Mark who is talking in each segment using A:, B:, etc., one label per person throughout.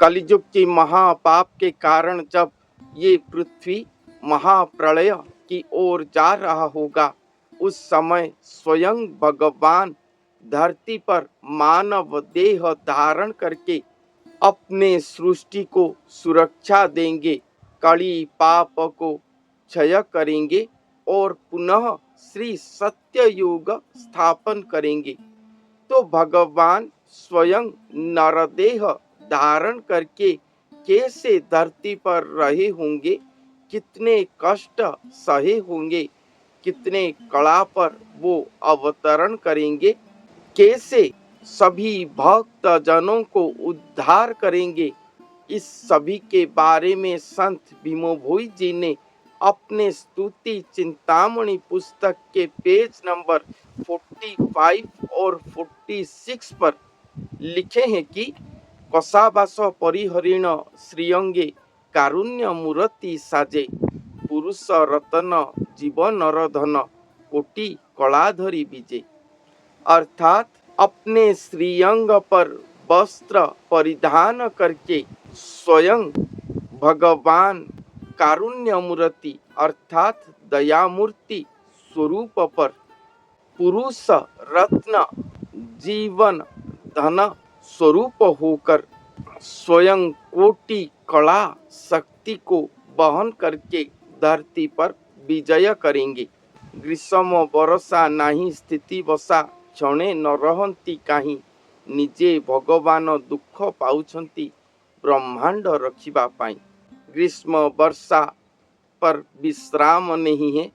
A: कलयुग के महापाप के कारण जब ये पृथ्वी महाप्रलय की ओर जा रहा होगा, उस समय स्वयं भगवान धरती पर मानव देह धारण करके अपने सृष्टि को सुरक्षा देंगे, कली पाप को क्षय करेंगे और पुनः श्री सत्य युग स्थापन करेंगे। तो भगवान स्वयं नरदेह धारण करके कैसे धरती पर रहे होंगे, कितने कष्ट सहे होंगे, कितने कला पर वो अवतरण करेंगे, कैसे सभी भक्त जनों को उद्धार करेंगे, इस सभी के बारे में संत भीमो भोई जी ने अपने स्तुति चिंतामणि पुस्तक के पेज नंबर 45 और 46 पर लिखे हैं कि कसाबास परिहरिण श्रीअंगे कारुण्य मूर्ति साजे, पुरुष रतन जीवनर धन कोटि कलाधरी विजे। अर्थात अपने श्रीअंग पर वस्त्र परिधान करके स्वयं भगवान कारुण्य मूर्ति अर्थात दयामूर्ति स्वरूप पर पुरुष रत्न जीवन धन स्वरूप होकर स्वयं कोटि कला शक्ति को वहन करके धरती पर विजय करेंगे। ग्रीष्म वर्षा नाही स्थिति बसा, क्षणे न रहंती काहीं, निजे भगवान दुख पाउछंती ब्रह्मांड रखिबा पाई। ग्रीष्म वर्षा पर विश्राम नहीं है,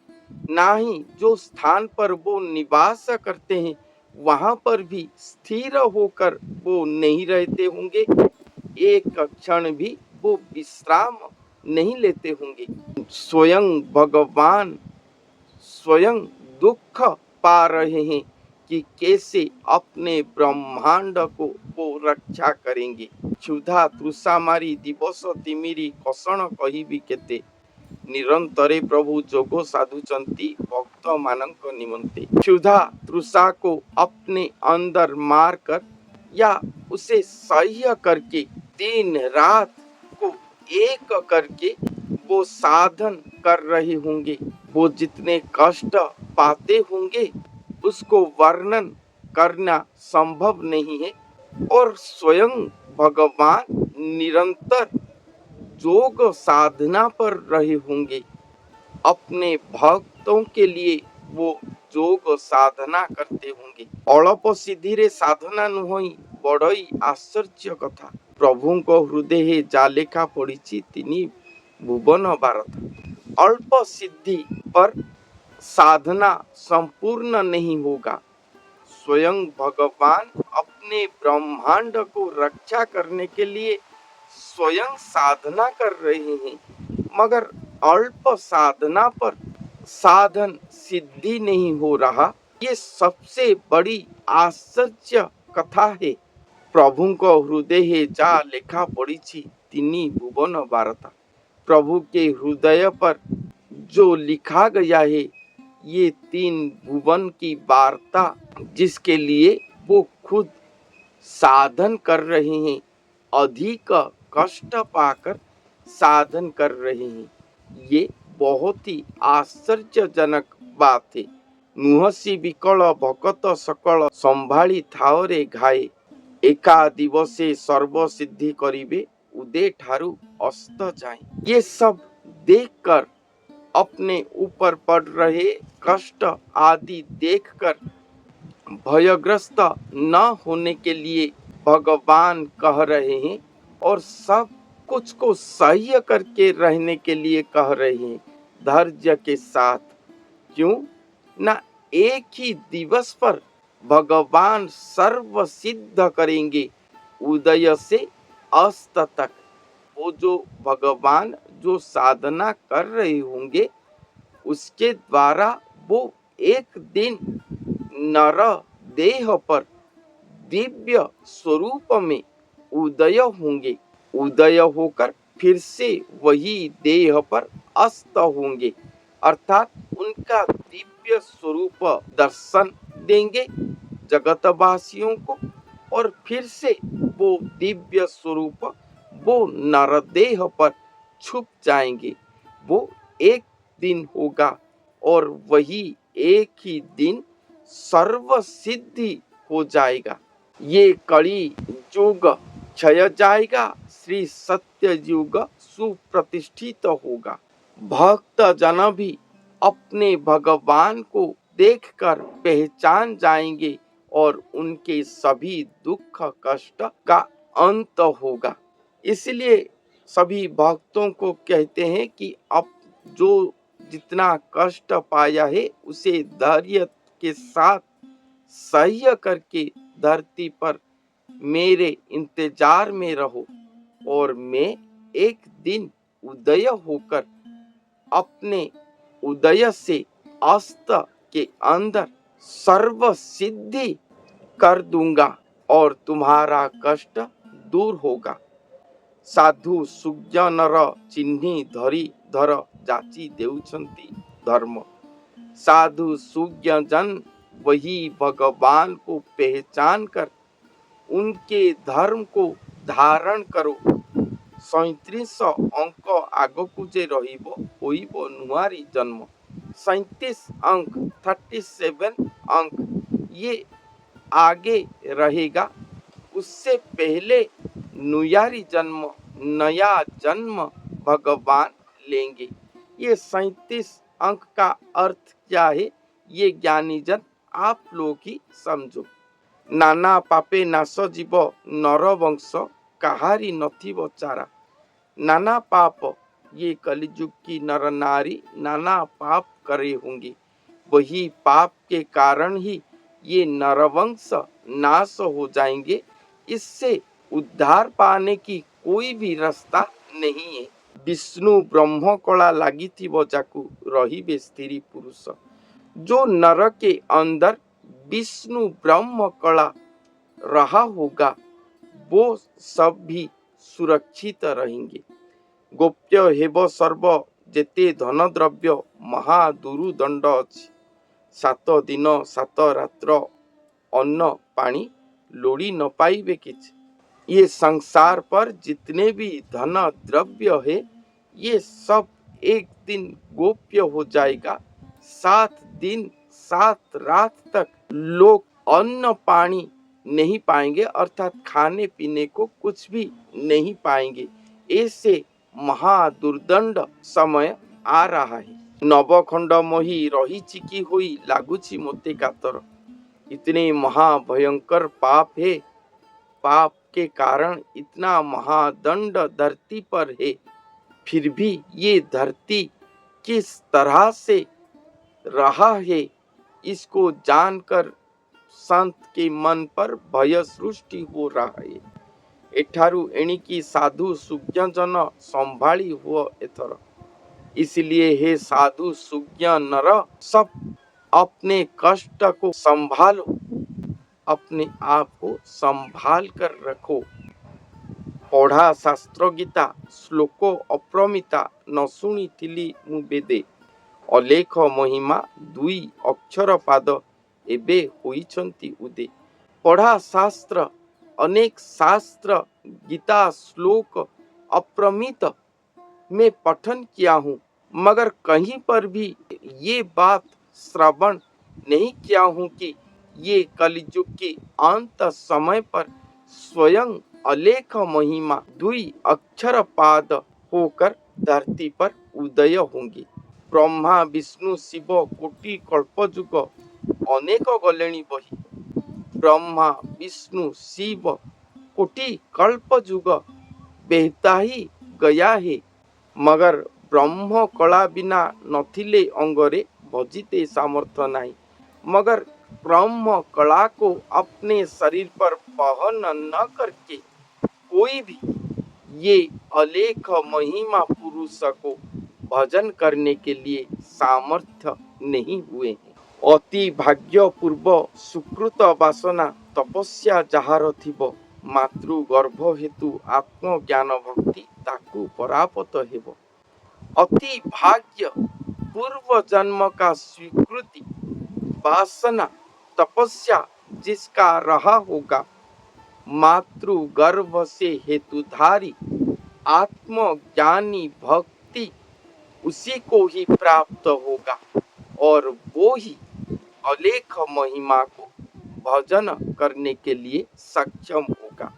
A: ना ही जो स्थान पर वो निवास करते हैं वहां पर भी स्थिर होकर वो नहीं रहते होंगे, एक क्षण भी वो विश्राम नहीं लेते होंगे। स्वयं भगवान स्वयं दुख पा रहे हैं कि कैसे अपने ब्रह्मांड को वो रक्षा करेंगे। क्षुधा तृषा मारी दिवस तिमिरी कषण कहिबी केते, निरंतरे प्रभु जोग साधुचंती भक्त मानक निमंते। क्षुधा तृषा को अपने अंदर मार कर या उसे सह्य करके दिन रात को एक करके वो साधन कर रहे होंगे। वो जितने कष्ट पाते होंगे उसको वर्णन करना संभव नहीं है। और स्वयं भगवान निरंतर योग साधना पर रहे होंगे, अपने भक्तों के लिए वो योग साधना करते होंगे। अल्प सिद्धि रे साधना नुहई बड़ई आश्चर्य कथा, प्रभु को हृदय जा लेखा पड़ी तिनी भुवन भारत। अल्प सिद्धि पर साधना संपूर्ण नहीं होगा। स्वयं भगवान अपने ब्रह्मांड को रक्षा करने के लिए स्वयं साधना कर रहे हैं, मगर अल्प साधना पर साधन सिद्धि नहीं हो रहा। ये सबसे बड़ी आश्चर्य कथा है। प्रभु को हृदय जा लेखा पड़ी तिनी भुवन वार्ता। प्रभु के हृदय पर जो लिखा गया है ये तीन भुवन की वार्ता, जिसके लिए वो खुद साधन कर रहे हैं, अधिक कष्ट पाकर साधन कर रहे हैं। ये बहुत ही आश्चर्यजनक बात है। नुहसी विकल भकत सकल संभाली थाओरे घाए, एका दिवसे सर्व सिद्धि करिबे उदे ठारू अस्त जाए। ये सब देखकर, अपने ऊपर पड़ रहे कष्ट आदि देखकर भयग्रस्त न होने के लिए भगवान कह रहे हैं और सब कुछ को सह्य करके रहने के लिए कह रहे हैं, धैर्य के साथ। क्यों ना एक ही दिवस पर भगवान सर्व सिद्ध करेंगे, उदय से अस्त तक। वो जो भगवान जो साधना कर रहे होंगे उसके द्वारा वो एक दिन नर देह पर दिव्य स्वरूप में उदय होंगे, उदय होकर फिर से वही देह पर अस्त होंगे, अर्थात उनका दिव्य स्वरूप दर्शन देंगे जगतवासियों को, और फिर से वो दिव्य स्वरूप वो नरदेह पर छुप जाएंगे। वो एक दिन होगा और वही एक ही दिन सर्व सिद्धि हो जाएगा। ये कली युग क्षय जाएगा, श्री सत्य युग सुप्रतिष्ठित होगा। भक्त जन भी अपने भगवान को देखकर पहचान जाएंगे और उनके सभी दुख कष्ट का अंत होगा। इसलिए सभी भक्तों को कहते हैं कि अब जो जितना कष्ट पाया है उसे धैर्य के साथ सह्य करके धरती पर मेरे इंतजार में रहो और मैं एक दिन उदय होकर अपने उदय से अस्त के अंदर सर्व सिद्धि कर दूंगा और तुम्हारा कष्ट दूर होगा। साधु सुज्ञ नर चिन्ही धरी धर जाची देउछंती धर्म। साधु सुज्ञ जन वही भगवान को पहचान कर उनके धर्म को धारण करो। 37 अंक आगकू जे रहिबो होइबो नुआरी जन्म। 37 अंक 37 अंक ये आगे रहेगा। उससे पहले नुयारी जन्म, नया जन्म भगवान लेंगे। ये 37 अंक का अर्थ क्या है, ये ज्ञानी जन आप लोग ही समझो। नाना पापे नाश जीव नर वंश कहारी नथिबो चारा। नाना पाप, ये कलिजुग की नर नारी नाना पाप करे होंगे। वही पाप के कारण ही ये नरवंश नाश हो जाएंगे। इससे उद्धार पाने की कोई भी रास्ता नहीं है। विष्णु ब्रह्म कला लगी थी जाकू रही स्त्री पुरुष। जो नर के अंदर विष्णु ब्रह्म कला रहा होगा वो सब भी सुरक्षित रहेंगे। गोप्य हेब सर्व जेते धन द्रव्य महादुरु दंड अछि। 7 दिन 7 रात्र अन्न पानी लोड़ी न पाइबे किछ। ये संसार पर जितने भी धन द्रव्य है ये सब एक दिन गोप्य हो जाएगा। 7 दिन 7 रात तक लोग अन्न पानी नहीं पाएंगे, अर्थात खाने पीने को कुछ भी नहीं पाएंगे। ऐसे महादुर्दंड समय आ रहा है। नवखंड मोही रही चिकी हुई लागुची मोते कातर। इतने महाभयंकर पाप है। पाप के कारण इतना महादंड धरती पर है। फिर भी ये धरती किस तरह से रहा है इसको जानकर संत के मन पर भय सृष्टि हो रहा है। एठारु एणिकी साधु सुज्ञ जन संभाली हुआ एथर। इसलिए हे साधु सुज्ञ नर सब अपने कष्ट को संभालो, अपने आप को संभाल कर रखो। पढ़ा शास्त्र गीता श्लोको अप्रमिता न शुणी थिली मु बेदे। अलेख महिमा 2 अक्षर पाद एबे होइछंती उदे। पढ़ा शास्त्र, अनेक शास्त्र गीता श्लोक अप्रमित में पठन किया हूँ, मगर कहीं पर भी ये बात श्रवण नहीं किया हूँ कि ये कलियुग के अंत समय पर स्वयं अलेख महिमा 2 अक्षर पाद होकर धरती पर उदय होंगे। ब्रह्मा विष्णु शिव कोटि कल्पयुग अनेक गलेणी बही। ब्रह्मा विष्णु शिव कोटि कल्पयुग बेहता ही गया है, मगर ब्रह्म कला बिना नथिले अंगरे भजिते सामर्थ्य नहीं। मगर ब्रह्म कला को अपने शरीर पर वहन न करके कोई भी ये अलेख महिमा पुरुष को भजन करने के लिए सामर्थ्य नहीं हुए हैं। अति भाग्य पूर्व सुकृत वासना तपस्या जहार थिबो मातृ गर्भ हेतु आत्मज्ञान भक्ति ताकू परापत हेबो। अति भाग्य पूर्व जन्म का स्वीकृति वासना तपस्या जिसका रहा होगा, मातृ गर्भ से हेतुधारी आत्मज्ञानी भक्ति उसी को ही प्राप्त होगा और वो ही अलेख महिमा को भजन करने के लिए सक्षम होगा।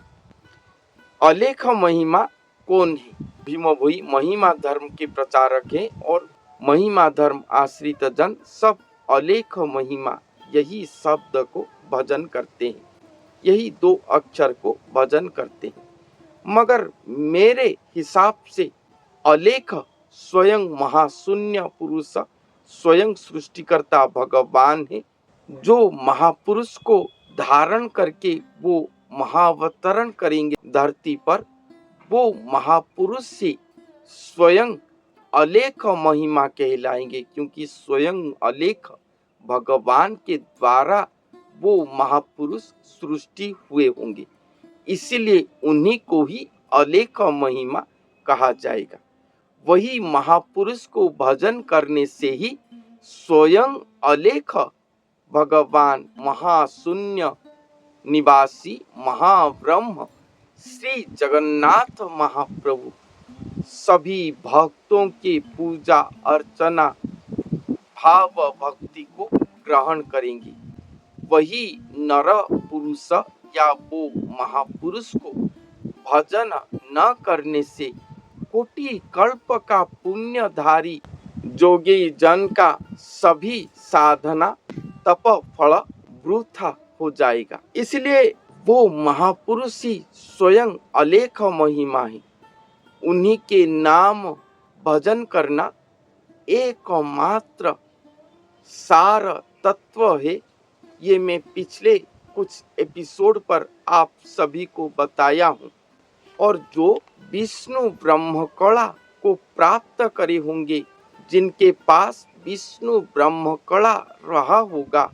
A: अलेख महिमा कौन है? भीम भोई महिमा धर्म के प्रचारक हैं और महिमा धर्म आश्रित जन सब अलेख महिमा यही शब्द को भजन करते हैं, यही दो अक्षर को भजन करते हैं। मगर मेरे हिसाब से अलेख स्वयं महाशून्य पुरुष, स्वयं सृष्टिकर्ता भगवान है, जो महापुरुष को धारण करके वो महावतरण करेंगे धरती पर। वो महापुरुष से स्वयं अलेख महिमा कहलाएंगे, क्योंकि स्वयं अलेख भगवान के द्वारा वो महापुरुष सृष्टि हुए होंगे, इसलिए उन्हीं को ही अलेख महिमा कहा जाएगा। वही महापुरुष को भजन करने से ही स्वयं अलेख भगवान महाशून्य निवासी महाब्रह्म श्री जगन्नाथ महाप्रभु सभी भक्तों की पूजा अर्चना भाव भक्ति को ग्रहण करेंगे। वही नर पुरुष या वो महापुरुष को भजन न करने से कोटि कल्प का पुण्यधारी जोगी जन का सभी साधना तप फल वृथा हो जाएगा। इसलिए वो महापुरुष ही स्वयं अलेख महिमा है। उन्हीं के नाम भजन करना एकमात्र सार तत्व है। ये मैं पिछले कुछ एपिसोड पर आप सभी को बताया हूँ। और जो विष्णु ब्रह्म कला को प्राप्त करे होंगे, जिनके पास विष्णु ब्रह्म कला रहा होगा,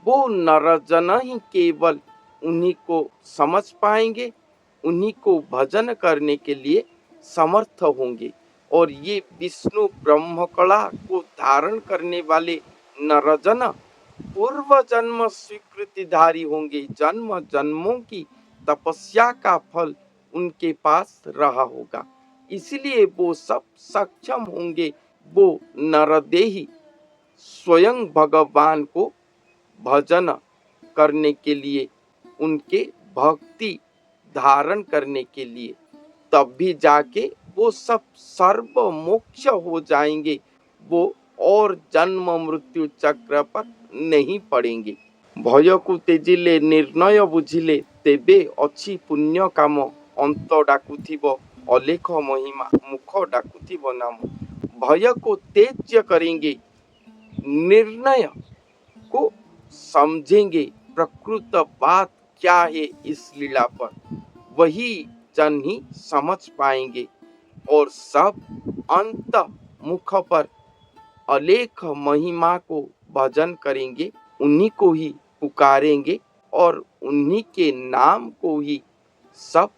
A: वो नरजन ही केवल उन्हीं को समझ पाएंगे, उन्हीं को भजन करने के लिए समर्थ होंगे। और ये विष्णु ब्रह्म कला को धारण करने वाले नरजन पूर्व जन्म स्वीकृतिधारी होंगे। जन्म जन्मों की तपस्या का फल उनके पास रहा होगा, इसलिए वो सब सक्षम होंगे। वो नरदेही स्वयं भगवान को भजन करने के लिए, उनके भक्ति धारण करने के लिए, तब भी जाके वो सब सर्व मोक्ष हो जाएंगे। वो और जन्म मृत्यु चक्र पर नहीं पड़ेंगे। भय को तेजिले निर्णय बुझिले तेबे अछि पुण्य काम, अंत डाकुथिब अलेख महिमा मुख डाकुथिब नाम। भय को तेज्य करेंगे, निर्णय को समझेंगे, प्रकृत बात क्या है इस लीला पर, वही जन ही समझ पाएंगे। और सब अंत मुख पर अलेख महिमा को भजन करेंगे, उन्हीं को ही पुकारेंगे और उन्हीं के नाम को ही सब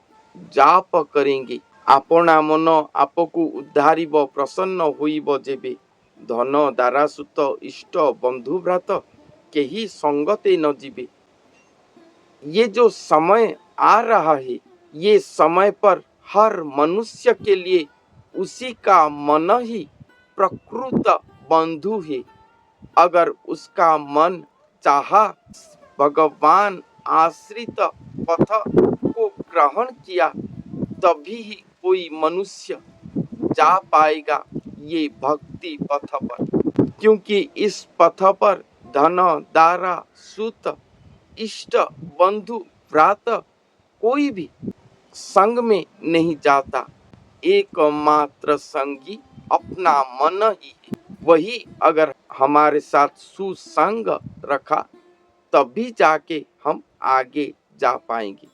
A: जाप करेंगे। आपना मन आपको उद्धारिब प्रसन्न होइब जेबे, धन दारासुत इष्ट बंधु भ्रात केही संगते न जीवे। ये जो समय आ रहा है, ये समय पर हर मनुष्य के लिए उसी का मन ही प्रकृत बंधु है। अगर उसका मन चाहा, भगवान आश्रित पथ को ग्रहण किया, तभी ही कोई मनुष्य जा पाएगा ये भक्ति पथ पर। क्योंकि इस पथ पर धन दारा सुत इष्ट बंधु भ्रात कोई भी संग में नहीं जाता। एकमात्र संगी अपना मन ही है। वही अगर हमारे साथ सुसंग रखा, तभी जाके हम आगे जा पाएंगे।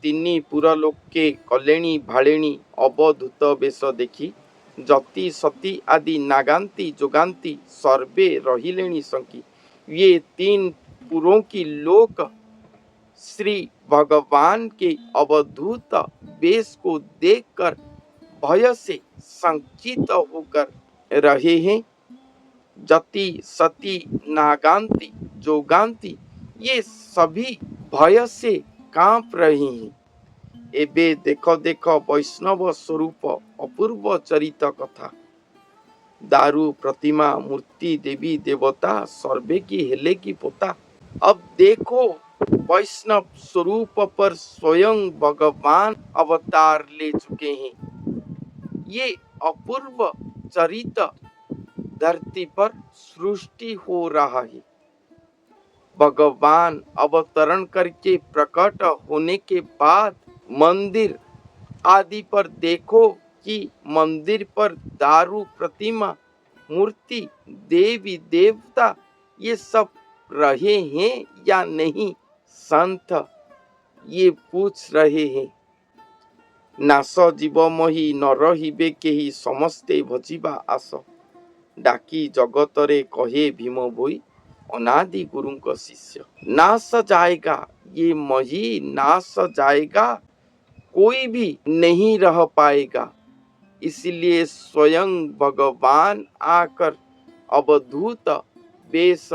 A: तिनी पुरलोक के कलेणी भालेणी अवधूत बेश देखी, जति सती आदि नागांती जोगांती सर्वे रहिलेणी संकी। ये तीन पुरों की लोक श्री भगवान के अवधूत वेश को देखकर भय से संकित होकर रहे हैं। जति सती नागांती जोगांती ये सभी भय से कांप रहे हैं। एबे देख देख वैष्णव स्वरूप अपूर्व चरित कथा। दारू प्रतिमा मूर्ति देवी देवता सर्वे की हेले की पोता। अब देखो वैष्णव स्वरूप पर स्वयं भगवान अवतार ले चुके हैं। ये अपूर्व चरित धरती पर सृष्टि हो रहा है। भगवान अवतरण करके प्रकट होने के बाद मंदिर आदि पर देखो कि मंदिर पर दारू प्रतिमा मूर्ति देवी देवता ये सब रहे हैं या नहीं। संत ये पूछ रहे हैं। नास जीवमही न रहिबे केही समस्ते भजिबा आस। डाकी जगतरे कहे भीम भोई अनादि गुरु का शिष्य। नाश जाएगा ये मही, नाश जाएगा, कोई भी नहीं रह पाएगा। इसलिए स्वयं भगवान आकर अवधूत वेश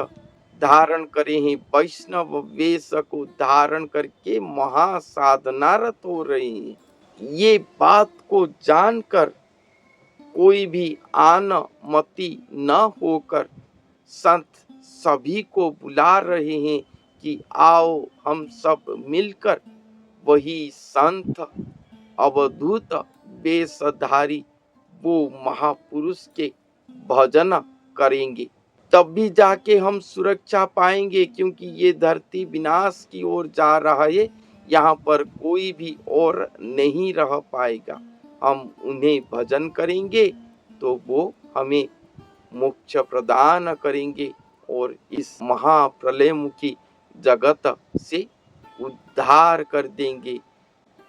A: धारण करे हैं। वैष्णव वेश को धारण करके महासाधनारत हो रहे हैं। ये बात को जानकर कोई भी आन मति न होकर संत सभी को बुला रहे हैं कि आओ हम सब मिलकर वही संत अवधूत वेशधारी वो महापुरुष के भजन करेंगे। तब भी जाके हम सुरक्षा पाएंगे, क्योंकि ये धरती विनाश की ओर जा रहा है। यहाँ पर कोई भी और नहीं रह पाएगा। हम उन्हें भजन करेंगे तो वो हमें मोक्ष प्रदान करेंगे और इस महाप्रलय मुखी जगत से उद्धार कर देंगे।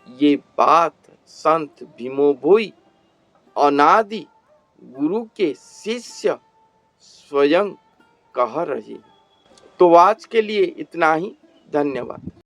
A: ये बात संत भीमो भोई अनादि गुरु के शिष्य स्वयं कह रहे। तो आज के लिए इतना ही। धन्यवाद।